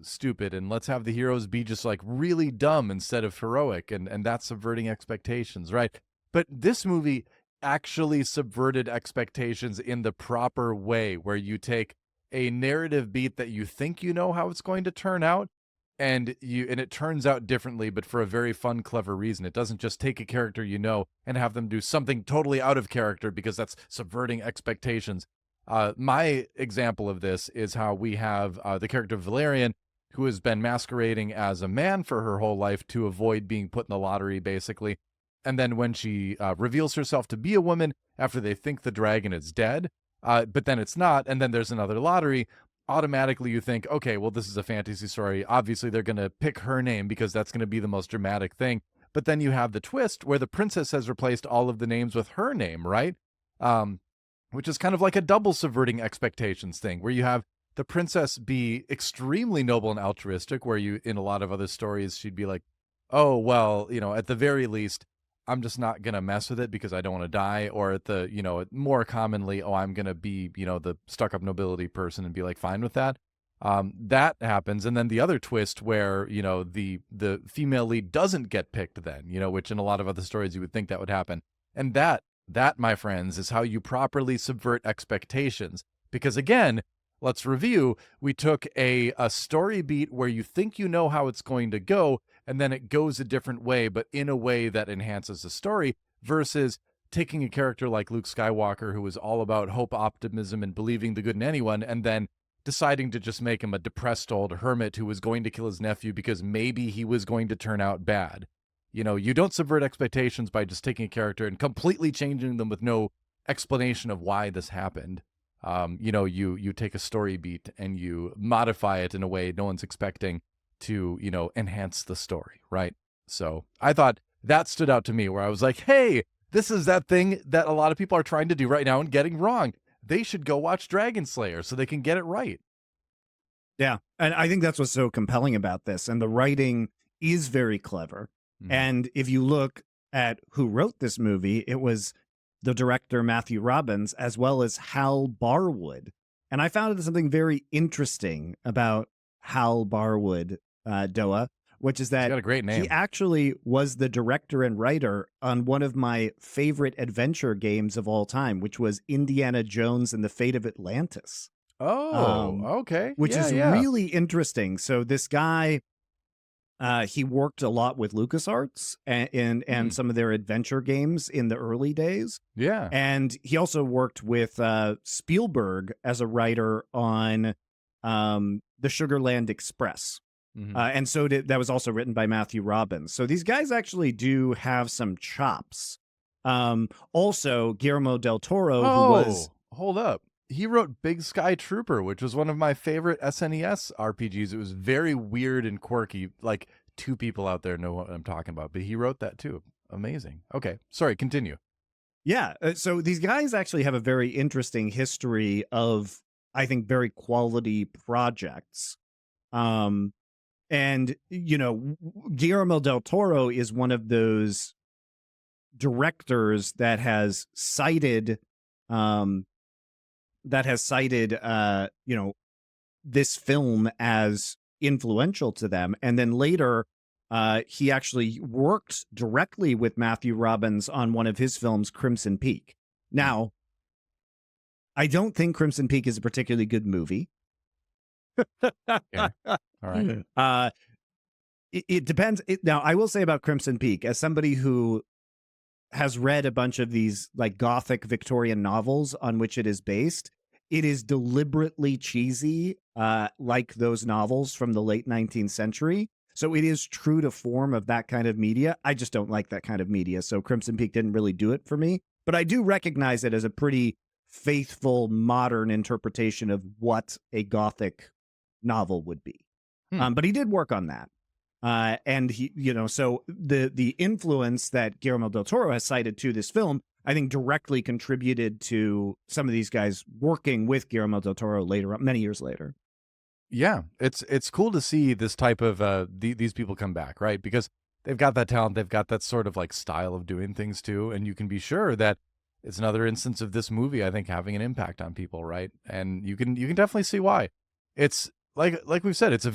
stupid, and let's have the heroes be just like really dumb instead of heroic, and that's subverting expectations, right? But this movie actually subverted expectations in the proper way, where you take a narrative beat that you think you know how it's going to turn out, and it turns out differently, but for a very fun, clever reason. It doesn't just take a character and have them do something totally out of character, because that's subverting expectations. My example of this is how we have the character of Valerian, who has been masquerading as a man for her whole life to avoid being put in the lottery, basically. And then when she reveals herself to be a woman after they think the dragon is dead, but then it's not, and then there's another lottery, automatically you think, okay, well, this is a fantasy story. Obviously, they're going to pick her name because that's going to be the most dramatic thing. But then you have the twist where the princess has replaced all of the names with her name, right? Which is kind of like a double subverting expectations thing, where you have the princess be extremely noble and altruistic, where you, in a lot of other stories, she'd be like, oh, well, at the very least, I'm just not going to mess with it because I don't want to die. Or at the, more commonly, oh, I'm going to be, the stuck up nobility person and be like, fine with that. That happens. And then the other twist where, the female lead doesn't get picked then, which in a lot of other stories you would think that would happen. And that, my friends, is how you properly subvert expectations. Because again, let's review. We took a story beat where you think you know how it's going to go, and then it goes a different way, but in a way that enhances the story, versus taking a character like Luke Skywalker, who was all about hope, optimism, and believing the good in anyone, and then deciding to just make him a depressed old hermit who was going to kill his nephew because maybe he was going to turn out bad. You don't subvert expectations by just taking a character and completely changing them with no explanation of why this happened. You take a story beat and you modify it in a way no one's expecting to, enhance the story, right? So I thought that stood out to me, where I was like, hey, this is that thing that a lot of people are trying to do right now and getting wrong. They should go watch Dragonslayer so they can get it right. Yeah, and I think that's what's so compelling about this. And the writing is very clever. Mm-hmm. And if you look at who wrote this movie, it was the director Matthew Robbins, as well as Hal Barwood. And I found something very interesting about Hal Barwood, Doa, which is that he's got a great name. He actually was the director and writer on one of my favorite adventure games of all time, which was Indiana Jones and the Fate of Atlantis. Oh, okay. Which is really interesting. So this guy, he worked a lot with LucasArts and some of their adventure games in the early days. Yeah. And he also worked with Spielberg as a writer on the Sugarland Express. Mm-hmm. And so that was also written by Matthew Robbins. So these guys actually do have some chops. Also, Guillermo del Toro, who was... Hold up. He wrote Big Sky Trooper, which was one of my favorite SNES RPGs. It was very weird and quirky. Like, two people out there know what I'm talking about, but he wrote that too. Amazing. Okay. Sorry, continue. Yeah. So these guys actually have a very interesting history of, I think, very quality projects. And, Guillermo del Toro is one of those directors that has cited, this film as influential to them. And then later, he actually worked directly with Matthew Robbins on one of his films, Crimson Peak. Now, I don't think Crimson Peak is a particularly good movie. Yeah. All right. It depends. Now, I will say about Crimson Peak, as somebody who has read a bunch of these like Gothic Victorian novels on which it is based, it is deliberately cheesy, like those novels from the late 19th century. So it is true to form of that kind of media. I just don't like that kind of media. So Crimson Peak didn't really do it for me. But I do recognize it as a pretty faithful, modern interpretation of what a Gothic novel would be. But he did work on that. And he, so the influence that Guillermo del Toro has cited to this film, I think directly contributed to some of these guys working with Guillermo del Toro later on, many years later. Yeah, it's cool to see this type of these people come back, right? Because they've got that talent, they've got that sort of like style of doing things too, and you can be sure that it's another instance of this movie, I think, having an impact on people, right? And you can definitely see why. It's like we've said, it's a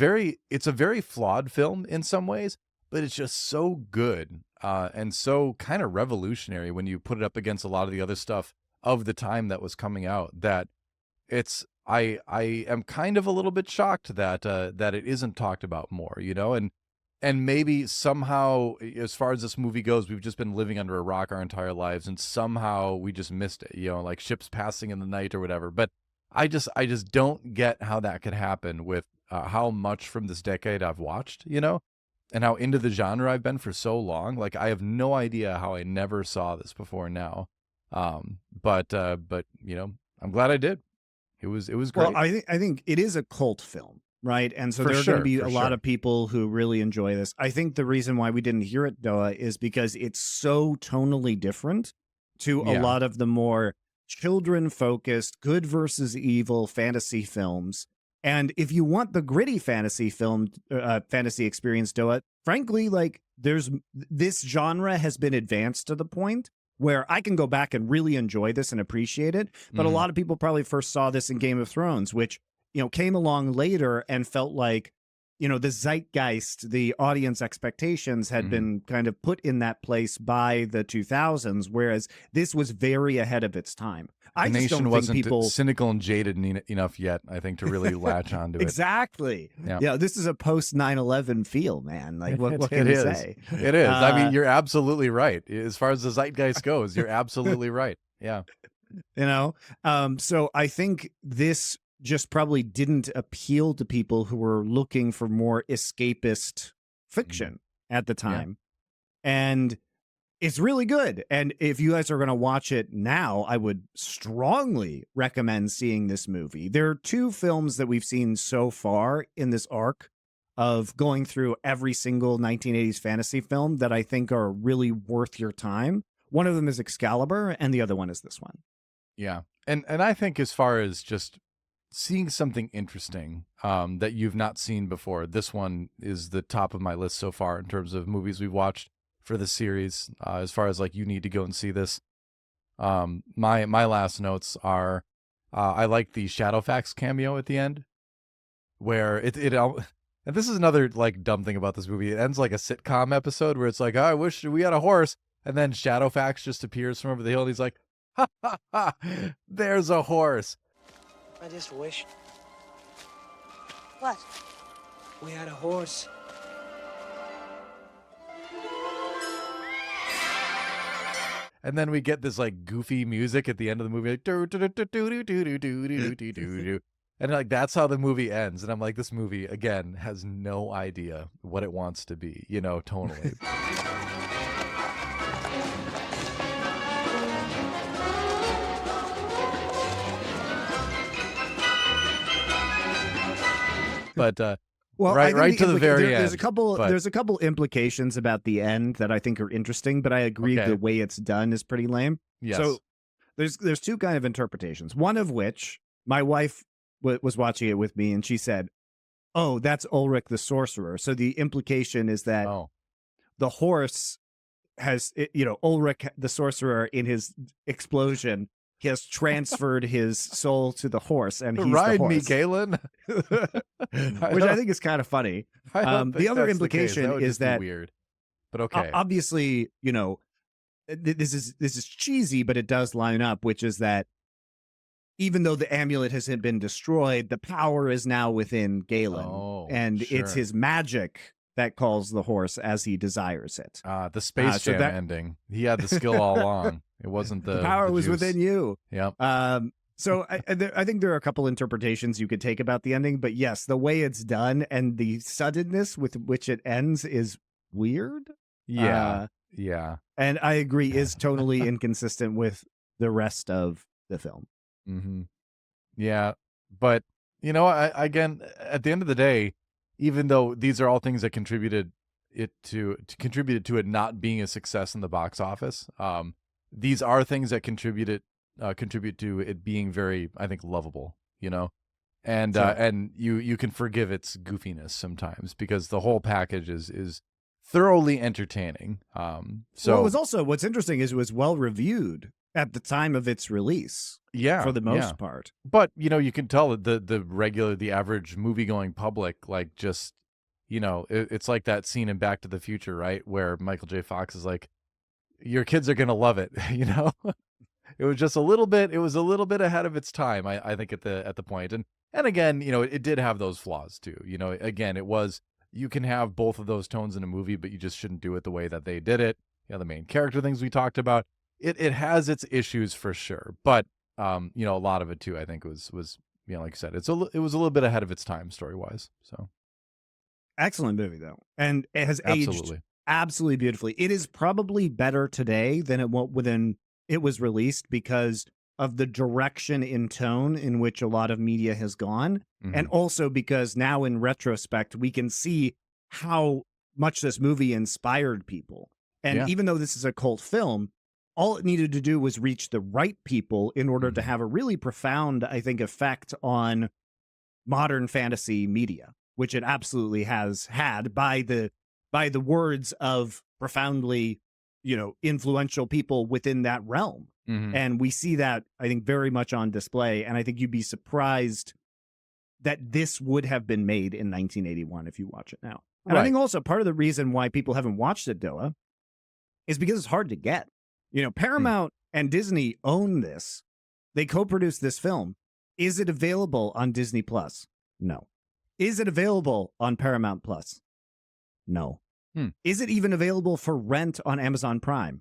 very flawed film in some ways, but it's just so good and so kind of revolutionary when you put it up against a lot of the other stuff of the time that was coming out, that it's I am kind of a little bit shocked that that it isn't talked about more, and maybe somehow, as far as this movie goes, we've just been living under a rock our entire lives, and somehow we just missed it, like ships passing in the night or whatever. But I just don't get how that could happen with how much from this decade I've watched, and how into the genre I've been for so long. Like, I have no idea how I never saw this before now. But I'm glad I did. It was great. Well, I think it is a cult film, right? And so For there are going to sure, be for a lot sure. of people who really enjoy this. I think the reason why we didn't hear it, Doa, is because it's so tonally different to a Yeah. lot of the more children-focused, good versus evil fantasy films. And if you want the gritty fantasy experience, Doa, frankly, like this genre has been advanced to the point where I can go back and really enjoy this and appreciate it. But a lot of people probably first saw this in Game of Thrones, which, came along later and felt like, the zeitgeist, the audience expectations had been kind of put in that place by the 2000s, whereas this was very ahead of its time. I The just don't nation think wasn't people cynical and jaded enough yet, I think, to really latch onto it. exactly. Yeah, this is a post 9/11 feel, man. Like what can you say? It is. I mean, you're absolutely right. As far as the zeitgeist goes, you're absolutely right. Yeah. So I think this just probably didn't appeal to people who were looking for more escapist fiction at the time. And it's really good. And if you guys are going to watch it now, I would strongly recommend seeing this movie. There are two films that we've seen so far in this arc of going through every single 1980s fantasy film that I think are really worth your time. One of them is Excalibur, and the other one is this one. Yeah. And I think as far as just seeing something interesting that you've not seen before, this one is the top of my list so far in terms of movies we've watched for the series. As far as like, you need to go and see this. My last notes are, I like the Shadowfax cameo at the end, where and this is another like dumb thing about this movie. It ends like a sitcom episode where it's like, oh, I wish we had a horse. And then Shadowfax just appears from over the hill and he's like, ha ha ha, there's a horse. I just wish What? we had a horse. And then we get this like goofy music at the end of the movie, like do do do do do do do do do do do, and like that's how the movie ends. And I'm like, this movie again has no idea what it wants to be, tonally. But well, right to the very end. There's a couple implications about the end that I think are interesting, but I agree the way it's done is pretty lame. Yes. So there's two kind of interpretations. One of which my wife was watching it with me, and she said, "Oh, that's Ulrich the Sorcerer." So the implication is that the horse has, Ulrich the Sorcerer in his explosion, he has transferred his soul to the horse, and he's ride the horse. me, Galen. Which I think is kind of funny. The other implication is that weird, but okay. Obviously, this is cheesy, but it does line up, which is that even though the amulet hasn't been destroyed, the power is now within Galen, and it's his magic that calls the horse as he desires it. The Space Jam ending. He had the skill all along. It wasn't the power was juice. within you. Yep. So I think there are a couple interpretations you could take about the ending, but yes, the way it's done and the suddenness with which it ends is weird. Yeah. And I agree, is totally inconsistent with the rest of the film. Mm-hmm. Yeah, but again, at the end of the day, even though these are all things that contributed to it not being a success in the box office, these are things that contribute to it being very, I think, lovable. And and you can forgive its goofiness sometimes because the whole package is thoroughly entertaining. So what's interesting is it was well reviewed at the time of its release. Yeah, for the most part. But you can tell the average movie going public, like, just it's like that scene in Back to the Future, right, where Michael J. Fox is like, your kids are gonna love it. It was just a little bit ahead of its time, I think, at the point. And again, it did have those flaws too. Again, you can have both of those tones in a movie, but you just shouldn't do it the way that they did it. The main character things we talked about, it has its issues for sure, but a lot of it too, I think was like I said, it was a little bit ahead of its time story wise. So excellent movie though, and it has aged absolutely beautifully. It is probably better today than it was released because of the direction in tone in which a lot of media has gone. And also because now in retrospect, we can see how much this movie inspired people. And even though this is a cult film, all it needed to do was reach the right people in order to have a really profound, I think, effect on modern fantasy media, which it absolutely has had by the words of profoundly, influential people within that realm. And we see that, I think, very much on display. And I think you'd be surprised that this would have been made in 1981 if you watch it now. And I think also part of the reason why people haven't watched it, Doa, is because it's hard to get. Paramount and Disney own this. They co-produced this film. Is it available on Disney Plus? No. Is it available on Paramount Plus? No. Is it even available for rent on Amazon Prime?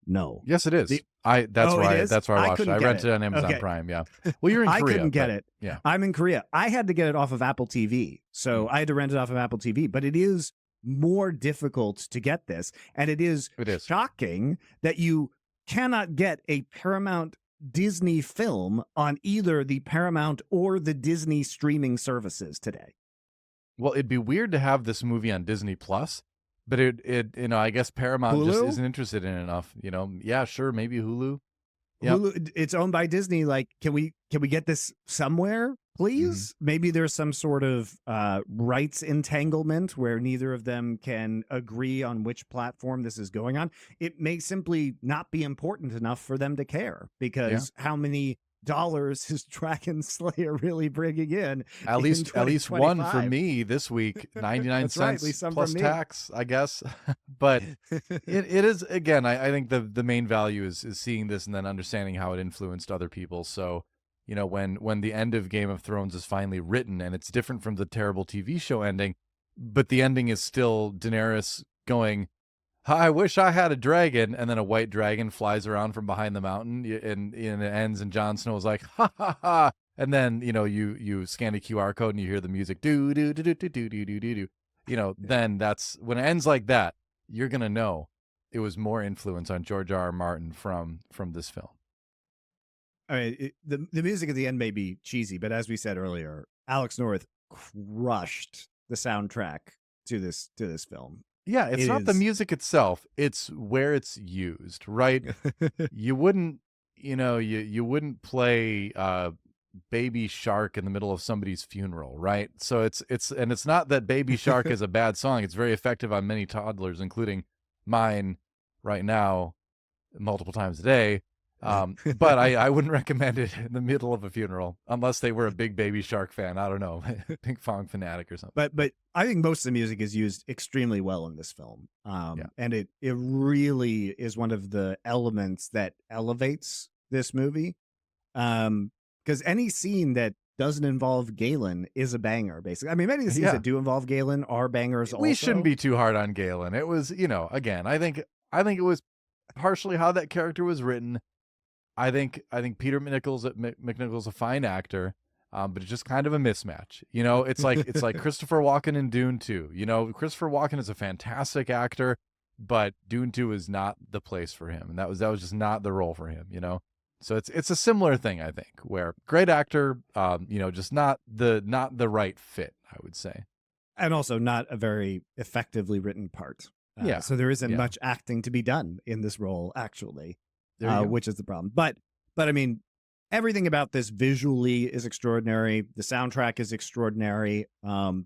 No. Yes, it is. That's where I watched it. I rented it on Amazon Prime. Yeah. Well, you're in Korea. I couldn't get it. Yeah. I'm in Korea. I had to get it off of Apple TV. So I had to rent it off of Apple TV. But it is more difficult to get this. And it is shocking that you cannot get a Paramount Disney film on either the Paramount or the Disney streaming services today. Well, it'd be weird to have this movie on Disney Plus. But I guess Paramount Hulu? just isn't interested in it enough. Yeah, sure, maybe Hulu. Yep. Hulu, it's owned by Disney. Like, can we get this somewhere, please? Maybe there's some sort of rights entanglement where neither of them can agree on which platform this is going on. It may simply not be important enough for them to care because how many dollars is Dragonslayer really bringing in? At least one for me this week, 99 cents plus tax, I guess. But it is, again, I think the main value is seeing this and then understanding how it influenced other people. So, when the end of Game of Thrones is finally written and it's different from the terrible TV show ending, but the ending is still Daenerys going, I wish I had a dragon, and then a white dragon flies around from behind the mountain, and it ends, and Jon Snow is like, ha, ha, ha, and then, you scan a QR code, and you hear the music, do, do, do, do, do, do, do, do, do, then that's, when it ends like that, you're going to know it was more influence on George R.R. Martin from this film. I mean, the music at the end may be cheesy, but as we said earlier, Alex North crushed the soundtrack to this film. Yeah, it's not the music itself; it's where it's used, right? You wouldn't, you wouldn't play Baby Shark in the middle of somebody's funeral, right? So it's not that Baby Shark is a bad song. It's very effective on many toddlers, including mine right now, multiple times a day. But I wouldn't recommend it in the middle of a funeral unless they were a big Baby Shark fan. I don't know, Pink Fong fanatic or something. But I think most of the music is used extremely well in this film. And it really is one of the elements that elevates this movie. Because any scene that doesn't involve Galen is a banger, basically. I mean, many of the scenes that do involve Galen are bangers also. We shouldn't be too hard on Galen. It was, again, I think it was partially how that character was written. I think Peter McNichol's a fine actor, but it's just kind of a mismatch. It's like Christopher Walken in Dune 2. Christopher Walken is a fantastic actor, but Dune 2 is not the place for him, and that was just not the role for him. So it's a similar thing, I think, where great actor, just not the right fit, I would say, and also not a very effectively written part. So there isn't much acting to be done in this role, actually. Which is the problem. But I mean, everything about this visually is extraordinary. The soundtrack is extraordinary.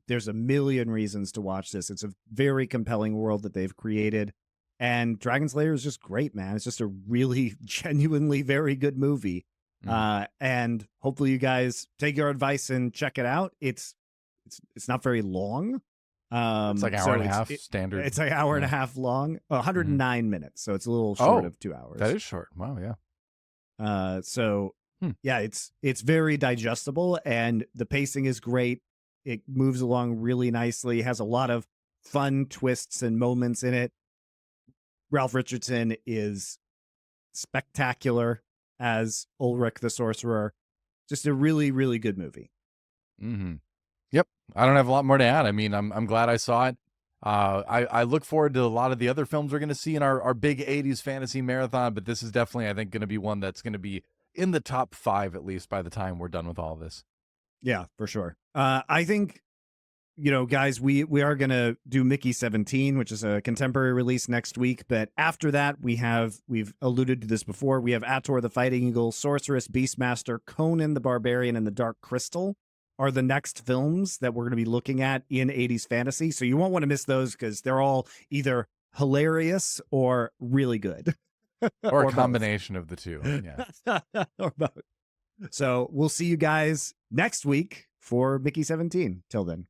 There's a million reasons to watch this. It's a very compelling world that they've created. And Dragonslayer is just great, man. It's just a really genuinely very good movie. And hopefully you guys take your advice and check it out. It's not very long. It's like an hour and a half standard. It's like an hour and a half long, 109 minutes. So it's a little short of 2 hours. That is short. Wow. Yeah. Yeah, it's very digestible and the pacing is great. It moves along really nicely, has a lot of fun twists and moments in it. Ralph Richardson is spectacular as Ulrich the Sorcerer. Just a really, really good movie. Yep. I don't have a lot more to add. I mean, I'm glad I saw it. I look forward to a lot of the other films we're going to see in our big 80s fantasy marathon, but this is definitely, I think, going to be one that's going to be in the top 5 at least by the time we're done with all of this. Yeah, for sure. I think, guys, we are going to do Mickey 17, which is a contemporary release next week. But after that, we've alluded to this before. We have Ator the Fighting Eagle, Sorceress, Beastmaster, Conan the Barbarian, and the Dark Crystal are the next films that we're going to be looking at in 80s fantasy. So you won't want to miss those because they're all either hilarious or really good. Or a combination of the two. Yeah. Or both. So we'll see you guys next week for Mickey 17. Till then.